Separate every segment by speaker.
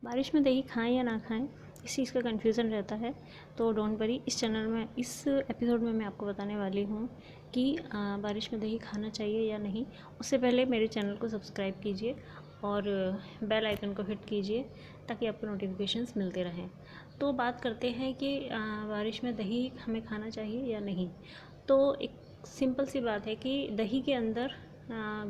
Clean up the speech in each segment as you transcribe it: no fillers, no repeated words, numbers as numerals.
Speaker 1: बारिश में दही खाएं या ना खाएं, इस चीज़ का कन्फ्यूज़न रहता है। तो डोंट वरी, इस एपिसोड में मैं आपको बताने वाली हूँ कि बारिश में दही खाना चाहिए या नहीं। उससे पहले मेरे चैनल को सब्सक्राइब कीजिए और बेल आइकन को हिट कीजिए ताकि आपको नोटिफिकेशंस मिलते रहें। तो बात करते हैं कि बारिश में दही हमें खाना चाहिए या नहीं। तो एक सिंपल सी बात है कि दही के अंदर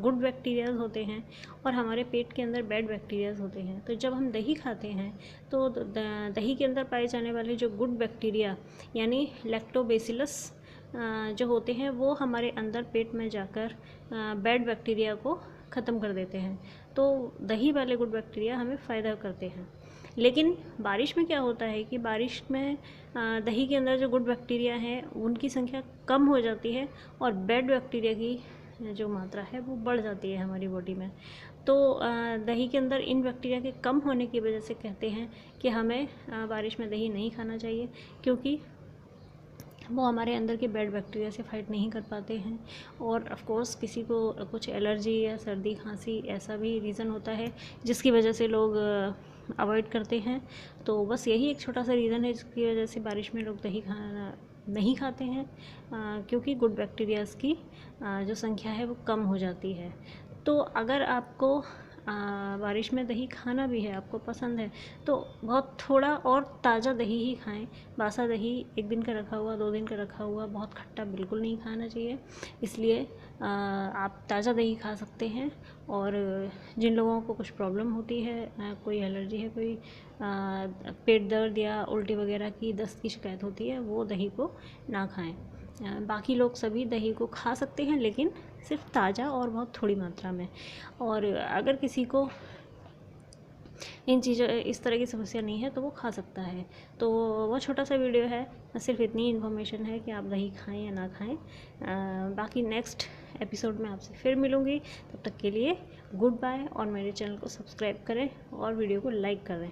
Speaker 1: गुड बैक्टीरियाज होते हैं और हमारे पेट के अंदर बैड बैक्टीरियाज होते हैं। तो जब हम दही खाते हैं तो दही के अंदर पाए जाने वाले जो गुड बैक्टीरिया यानी लैक्टोबैसिलस जो होते हैं वो हमारे अंदर पेट में जाकर बैड बैक्टीरिया को ख़त्म कर देते हैं। तो दही वाले गुड बैक्टीरिया हमें फ़ायदा करते हैं। लेकिन बारिश में क्या होता है कि बारिश में दही के अंदर जो गुड बैक्टीरिया हैं उनकी संख्या कम हो जाती है और बैड बैक्टीरिया की जो मात्रा है वो बढ़ जाती है हमारी बॉडी में। तो दही के अंदर इन बैक्टीरिया के कम होने की वजह से कहते हैं कि हमें बारिश में दही नहीं खाना चाहिए, क्योंकि वो हमारे अंदर के बैड बैक्टीरिया से फाइट नहीं कर पाते हैं। और ऑफ कोर्स किसी को कुछ एलर्जी या सर्दी खांसी ऐसा भी रीज़न होता है जिसकी वजह से लोग अवॉइड करते हैं। तो बस यही एक छोटा सा रीज़न है जिसकी वजह से बारिश में लोग दही खाना नहीं खाते हैं, क्योंकि गुड बैक्टीरियाज़ की जो संख्या है वो कम हो जाती है। तो अगर आपको बारिश में दही खाना भी है, आपको पसंद है, तो बहुत थोड़ा और ताज़ा दही ही खाएं। बासा दही 1 दिन का रखा हुआ, 2 दिन का रखा हुआ बहुत खट्टा बिल्कुल नहीं खाना चाहिए। इसलिए आप ताज़ा दही खा सकते हैं। और जिन लोगों को कुछ प्रॉब्लम होती है, कोई एलर्जी है, कोई पेट दर्द या उल्टी वगैरह की, दस्त की शिकायत होती है, वो दही को ना खाएं। बाकी लोग सभी दही को खा सकते हैं, लेकिन सिर्फ ताज़ा और बहुत थोड़ी मात्रा में। और अगर किसी को इन चीज़ों इस तरह की समस्या नहीं है तो वो खा सकता है। तो वो छोटा सा वीडियो है, सिर्फ इतनी इन्फॉर्मेशन है कि आप दही खाएं या ना खाएं। बाकी नेक्स्ट एपिसोड में आपसे फिर मिलूँगी। तब तक के लिए गुड बाय, और मेरे चैनल को सब्सक्राइब करें और वीडियो को लाइक करें।